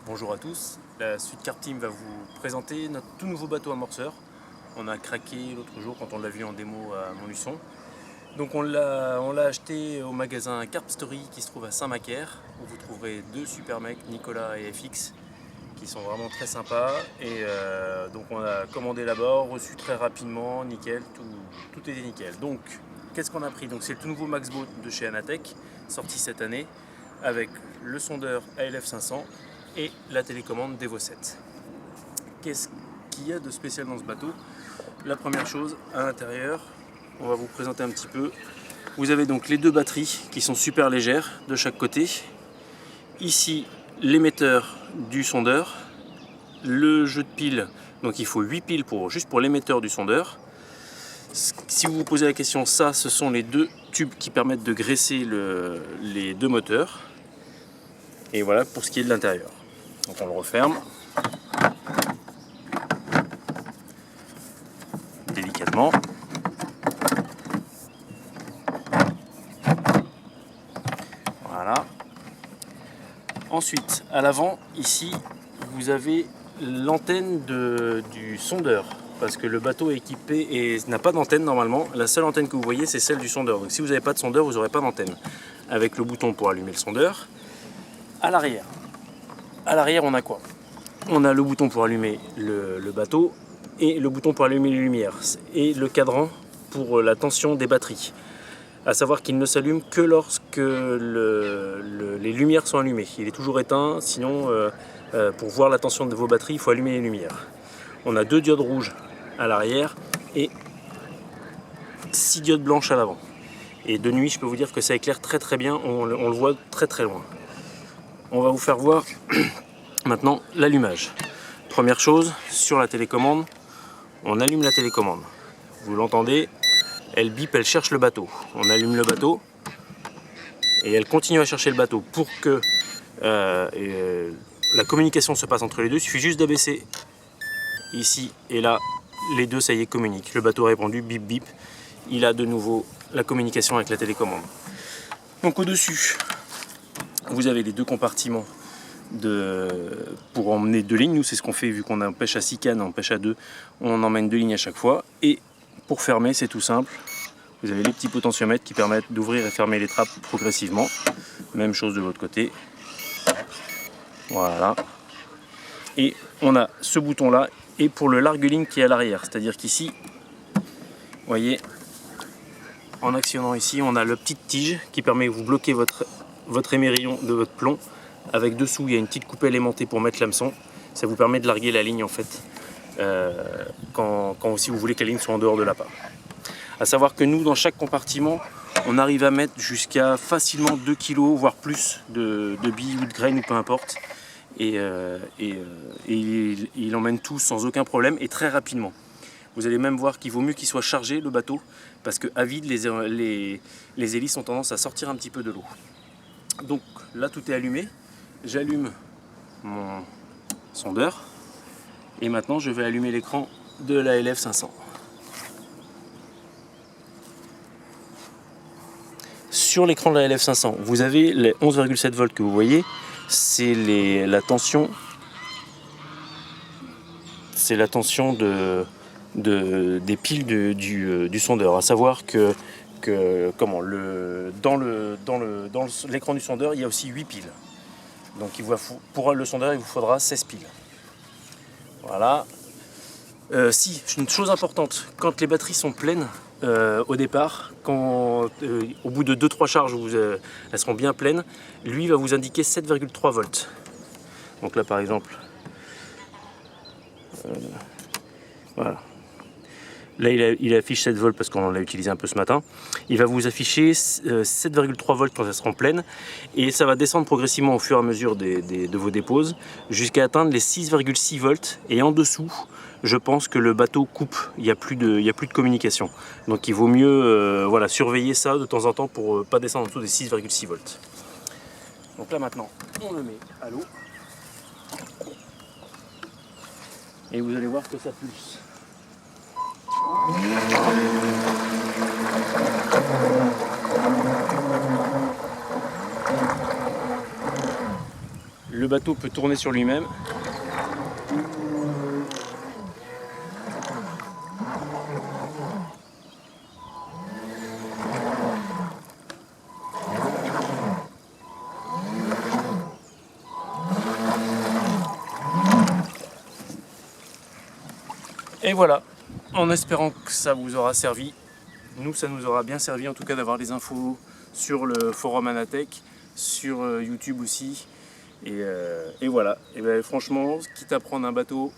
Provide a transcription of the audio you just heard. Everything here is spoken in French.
Bonjour à tous, la Sud Carp Team va vous présenter notre tout nouveau bateau amorceur. On a craqué l'autre jour quand on l'a vu en démo à Montluçon. Donc on l'a acheté au magasin Carp Story qui se trouve à Saint-Macaire, où vous trouverez deux super mecs, Nicolas et FX, qui sont vraiment très sympas. Et donc on a commandé là-bas, reçu très rapidement, nickel, tout était nickel. Donc qu'est-ce qu'on a pris? Donc c'est le tout nouveau Max Boat de chez Anatech, sorti cette année, avec le sondeur ALF 500 et la télécommande d'Evo 7. Qu'est-ce qu'il y a de spécial dans ce bateau? La première chose, à l'intérieur, on va vous présenter un petit peu. Vous avez donc les deux batteries qui sont super légères de chaque côté. Ici, l'émetteur du sondeur, le jeu de piles, donc il faut 8 piles juste pour l'émetteur du sondeur. Si vous vous posez la question, ça, ce sont les deux tubes qui permettent de graisser les deux moteurs. Et voilà pour ce qui est de l'intérieur. Donc on le referme délicatement. Voilà. Ensuite, à l'avant, ici, vous avez l'antenne du sondeur. Parce que le bateau est équipé et n'a pas d'antenne normalement. La seule antenne que vous voyez, c'est celle du sondeur. Donc si vous n'avez pas de sondeur, vous n'aurez pas d'antenne. Avec le bouton pour allumer le sondeur. À l'arrière, on a quoi? On a le bouton pour allumer le bateau et le bouton pour allumer les lumières et le cadran pour la tension des batteries. À savoir qu'il ne s'allume que lorsque les lumières sont allumées. Il est toujours éteint, sinon pour voir la tension de vos batteries, il faut allumer les lumières. On a 2 diodes rouges à l'arrière et 6 diodes blanches à l'avant. Et de nuit, je peux vous dire que ça éclaire très très bien, on le voit très très loin. On va vous faire voir maintenant l'allumage. Première chose, sur la télécommande, on allume la télécommande. Vous l'entendez, elle bip, elle cherche le bateau. On allume le bateau et elle continue à chercher le bateau. Pour que la communication se passe entre les deux, il suffit juste d'abaisser ici et là, les deux, ça y est, communiquent. Le bateau a répondu, bip bip, il a de nouveau la communication avec la télécommande. Donc au-dessus, vous avez les deux compartiments pour emmener 2 lignes. Nous, c'est ce qu'on fait vu qu'on pêche à 6 cannes, on pêche à 2. On emmène 2 lignes à chaque fois. Et pour fermer, c'est tout simple. Vous avez les petits potentiomètres qui permettent d'ouvrir et fermer les trappes progressivement. Même chose de l'autre côté. Voilà. Et on a ce bouton-là et pour le largue-ligne qui est à l'arrière. C'est-à-dire qu'ici, vous voyez, en actionnant ici, on a la petite tige qui permet de vous bloquer votre émerillon de votre plomb. Avec dessous, il y a une petite coupelle aimantée pour mettre l'hameçon. Ça vous permet de larguer la ligne en fait, quand aussi vous voulez que la ligne soit en dehors de l'appât. A savoir que nous, dans chaque compartiment, on arrive à mettre jusqu'à facilement 2 kg, voire plus de billes ou de graines ou peu importe. Et il emmène tout sans aucun problème et très rapidement. Vous allez même voir qu'il vaut mieux qu'il soit chargé le bateau parce qu'à vide, les hélices ont tendance à sortir un petit peu de l'eau. Donc là, tout est allumé. J'allume mon sondeur et maintenant je vais allumer l'écran de la ALF 500. Sur l'écran de la ALF 500, vous avez les 11,7 volts que vous voyez, c'est la tension des piles du sondeur. À savoir que dans l'écran du sondeur, il y a aussi 8 piles. Donc pour le sondeur, il vous faudra 16 piles. Voilà. Une chose importante, quand les batteries sont pleines au départ, au bout de 2-3 charges, elles seront bien pleines, lui va vous indiquer 7,3 volts. Donc là par exemple, voilà. Là, il affiche 7 volts parce qu'on l'a utilisé un peu ce matin. Il va vous afficher 7,3 volts quand elles seront pleines. Et ça va descendre progressivement au fur et à mesure de vos déposes jusqu'à atteindre les 6,6 volts. Et en dessous, je pense que le bateau coupe. Il n'y a plus de communication. Donc il vaut mieux surveiller ça de temps en temps pour ne pas descendre en dessous des 6,6 volts. Donc là maintenant, on le met à l'eau. Et vous allez voir que ça pulse. Le bateau peut tourner sur lui-même. Et voilà, en espérant que ça vous aura servi. Nous, ça nous aura bien servi en tout cas d'avoir des infos sur le forum Anatech, sur YouTube aussi. Et voilà, et ben, franchement, quitte à prendre un bateau,